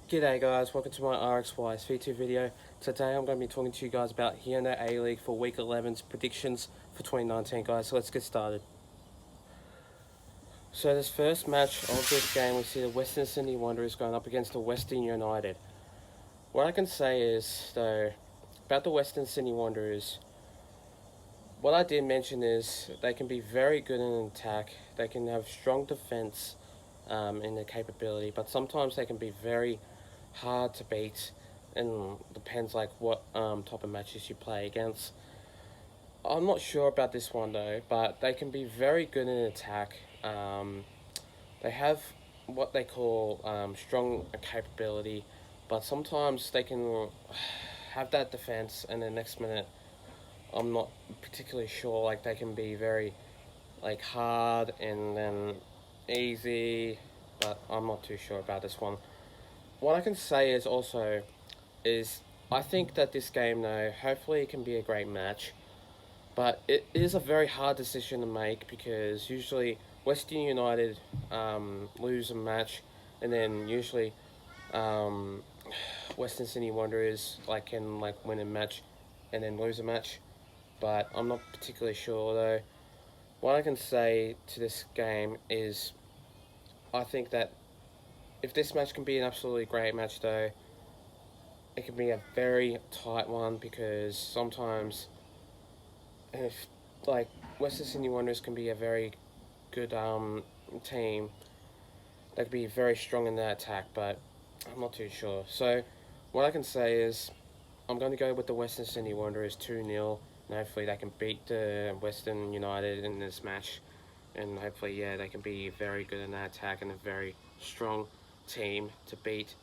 G'day guys, welcome to my Rxys V2 video. Today I'm going to be talking to you guys about Hyundai Aleague for Week 11's predictions for 2019 guys, so let's get started. So this first match of this game, we see the Western Sydney Wanderers going up against the Western United. What I can say is, though, about the Western Sydney Wanderers, what I did mention is they can be very good in attack, they can have strong defence in their capability, but sometimes they can be very hard to beat, and depends like what type of matches you play against. I'm not sure about this one though, but they can be very good in attack. They have what they call strong capability, but sometimes they can have that defense, and the next minute, I'm not particularly sure. Like they can be very like hard and then easy, but I'm not too sure about this one. What I can say is I think that this game though, hopefully it can be a great match, but it is a very hard decision to make because usually Western United lose a match, and then usually Western Sydney Wanderers can win a match and then lose a match, but I'm not particularly sure though. What I can say to this game is I think that if this match can be an absolutely great match though, it can be a very tight one because sometimes if Western Sydney Wanderers can be a very good team, they could be very strong in their attack, but I'm not too sure. So what I can say is I'm going to go with the Western Sydney Wanderers 2-0, and hopefully they can beat the Western United in this match, and hopefully they can be very good in their attack and a very strong team to beat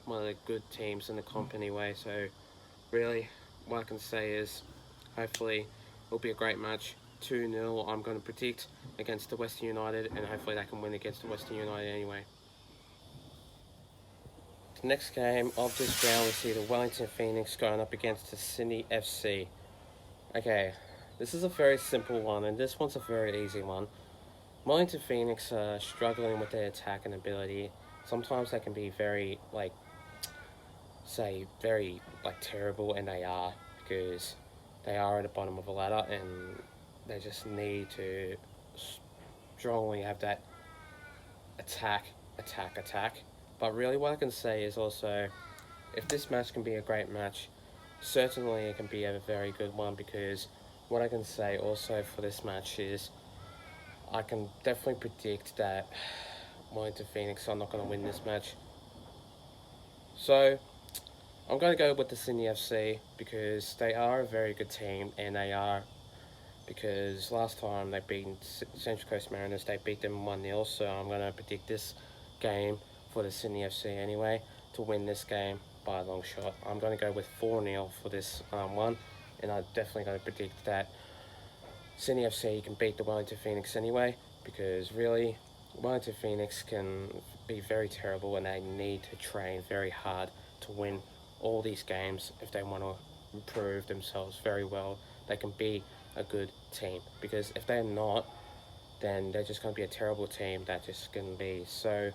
one of the good teams in the comp anyway. So really what I can say is hopefully it'll be a great match. 2-0 I'm going to predict against the Western United, and hopefully they can win against the Western United anyway. The next game of this round, we see the Wellington Phoenix going up against the Sydney FC. Okay, this is a very simple one, and this one's a very easy one. Wellington Phoenix are struggling with their attack and ability. Sometimes they can be very very terrible, and they are, because they are at the bottom of the ladder and they just need to strongly have that attack. But really what I can say is also, if this match can be a great match, certainly it can be a very good one, because what I can say also for this match is I can definitely predict that Wellington Phoenix are not going to win this match. So I'm going to go with the Sydney FC because they are a very good team, and because last time they beat Central Coast Mariners, they beat them 1-0, so I'm going to predict this game for the Sydney FC anyway to win this game by a long shot. I'm going to go with 4-0 for this one, and I'm definitely going to predict that Sydney FC can beat the Wellington Phoenix anyway, because really Wellington Phoenix can be very terrible, and they need to train very hard to win all these games if they want to improve themselves very well. They can be a good team, because if they're not, then they're just going to be a terrible team that just going to be so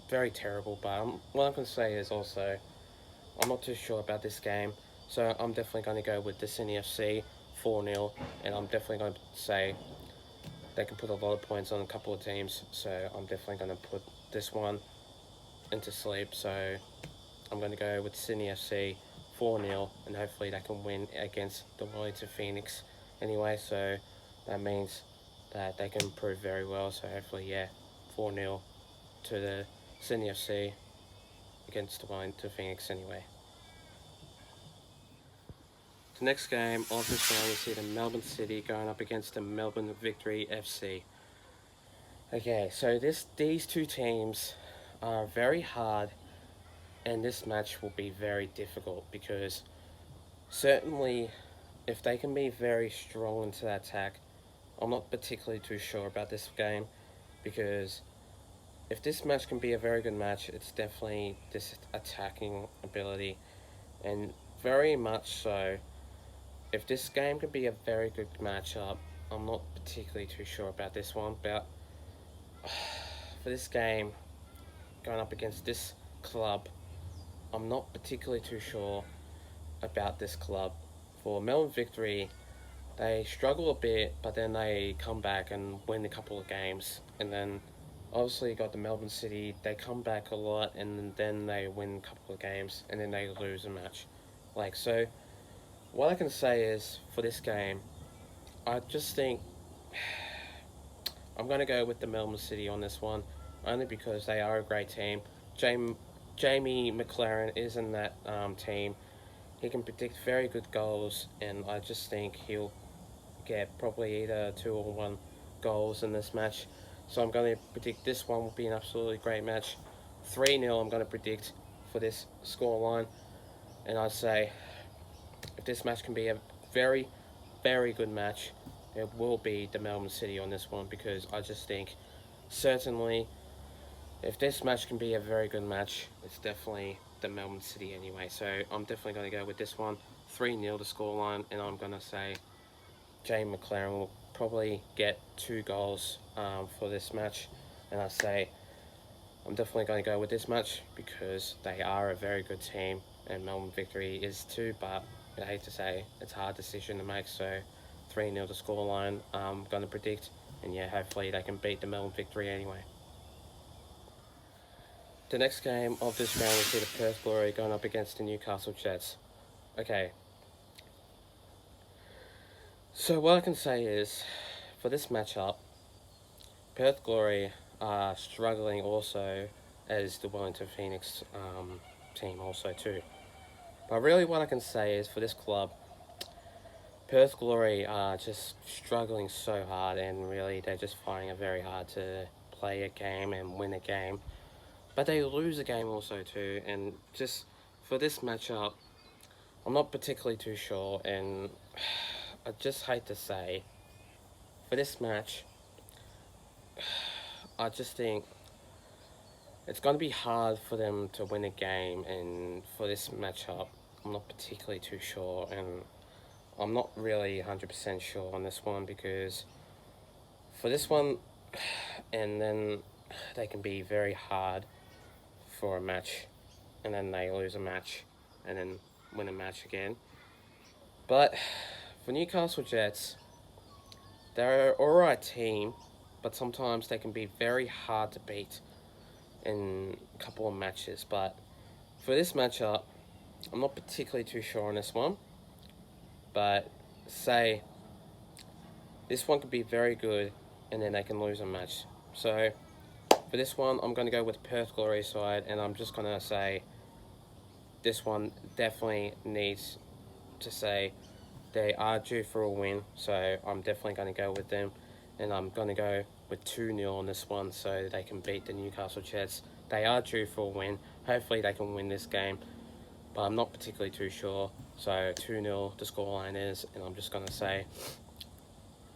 very terrible. But what I'm going to say is also I'm not too sure about this game, so I'm definitely going to go with the Sydney FC 4-0, and I'm definitely going to say they can put a lot of points on a couple of teams, so I'm definitely going to put this one into sleep. So I'm going to go with Sydney FC 4-0, and hopefully they can win against the Wellington Phoenix anyway, so that means that they can improve very well. So hopefully 4-0 to the Sydney FC against the Wellington Phoenix anyway. The next game of this round, we see the Melbourne City going up against the Melbourne Victory FC. Okay, so these two teams are very hard, and this match will be very difficult, because certainly if they can be very strong into that attack, I'm not particularly too sure about this game, because if this match can be a very good match, it's definitely this attacking ability, and very much so. If this game can be a very good matchup, I'm not particularly too sure about this one, but for this game, going up against this club, I'm not particularly too sure about this club. For Melbourne Victory, they struggle a bit, but then they come back and win a couple of games. And then obviously you got the Melbourne City, they come back a lot and then they win a couple of games and then they lose a match. So what I can say is, for this game, I just think I'm going to go with the Melbourne City on this one, only because they are a great team. Jamie McLaren is in that team. He can predict very good goals, and I just think he'll get probably either 2 or 1 goals in this match. So I'm going to predict this one will be an absolutely great match. 3-0 I'm going to predict for this scoreline. And I'd say if this match can be a very, very good match, it will be the Melbourne City on this one, because I just think certainly if this match can be a very good match, it's definitely the Melbourne City anyway. So I'm definitely going to go with this one. 3-0 the scoreline, and I'm going to say Jamie McLaren will probably get 2 goals for this match. And I say I'm definitely going to go with this match because they are a very good team, and Melbourne Victory is too, but I hate to say it's a hard decision to make. So 3-0 the scoreline I'm going to predict, and yeah, hopefully they can beat the Melbourne Victory anyway. The next game of this round will see the Perth Glory going up against the Newcastle Jets. Okay. So what I can say is, for this matchup, Perth Glory are struggling also as the Wellington Phoenix team also too. But really what I can say is, for this club, Perth Glory are just struggling so hard, and really they're just finding it very hard to play a game and win a game. But they lose a game also too, and just for this matchup, I'm not particularly too sure, and I just hate to say, for this match, I just think it's going to be hard for them to win a game, and for this matchup, I'm not particularly too sure, and I'm not really 100% sure on this one, because for this one, and then they can be very hard for a match, and then they lose a match, and then win a match again. But for Newcastle Jets, they're an alright team, but sometimes they can be very hard to beat in a couple of matches. But for this matchup, I'm not particularly too sure on this one, but say this one could be very good, and then they can lose a match. So for this one, I'm going to go with Perth Glory side, and I'm just going to say this one definitely needs to say they are due for a win, so I'm definitely going to go with them, and I'm going to go with 2-0 on this one so they can beat the Newcastle Jets. They are due for a win. Hopefully they can win this game, but I'm not particularly too sure. So 2-0 the scoreline is, and I'm just going to say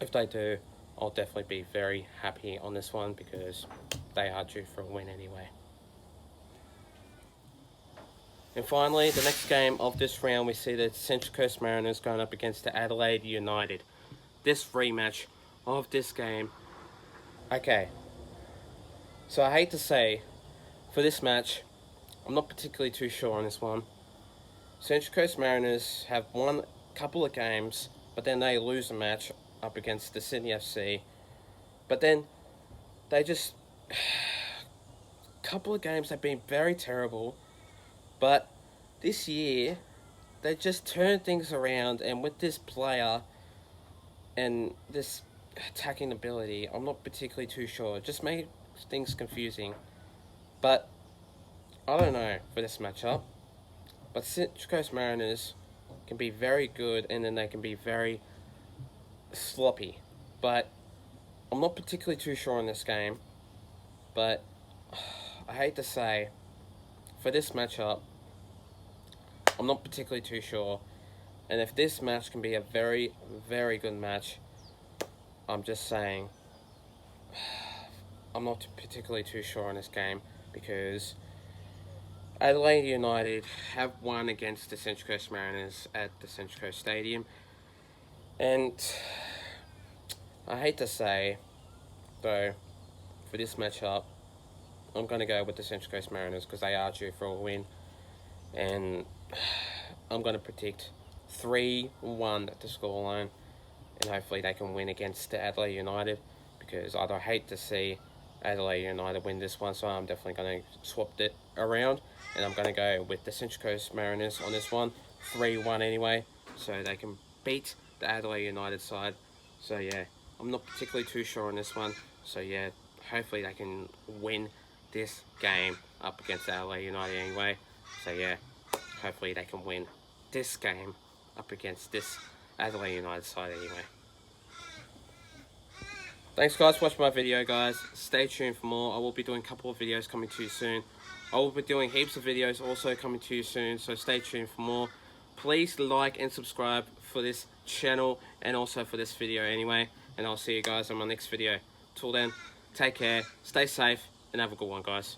if they do, I'll definitely be very happy on this one, because they are due for a win anyway. And finally, the next game of this round, we see the Central Coast Mariners going up against the Adelaide United. This rematch of this game. Okay, so I hate to say, for this match, I'm not particularly too sure on this one. Central Coast Mariners have won a couple of games, but then they lose a match up against the Sydney FC. But then they just, couple of games have been very terrible, but this year they just turned things around, and with this player and this attacking ability, I'm not particularly too sure. It just made things confusing. But I don't know for this matchup. But Central Coast Mariners can be very good, and then they can be very sloppy. But I'm not particularly too sure on this game. But I hate to say, for this matchup, I'm not particularly too sure. And if this match can be a very, very good match, I'm just saying I'm not particularly too sure on this game, because Adelaide United have won against the Central Coast Mariners at the Central Coast Stadium. And I hate to say, though, for this matchup, I'm going to go with the Central Coast Mariners because they are due for a win. And I'm going to predict 3-1 at the scoreline. And hopefully they can win against the Adelaide United, because I'd hate to see Adelaide United win this one, so I'm definitely going to swap it around, and I'm going to go with the Central Coast Mariners on this one, 3-1 anyway, so they can beat the Adelaide United side. So yeah, I'm not particularly too sure on this one, so yeah, hopefully they can win this game up against the Adelaide United anyway. So yeah, hopefully they can win this game up against this Adelaide United side anyway. Thanks guys for watching my video, guys. Stay tuned for more. I will be doing a couple of videos coming to you soon. I will be doing heaps of videos also coming to you soon, so stay tuned for more. Please like and subscribe for this channel and also for this video anyway. And I'll see you guys on my next video. Till then, take care, stay safe, and have a good one, guys.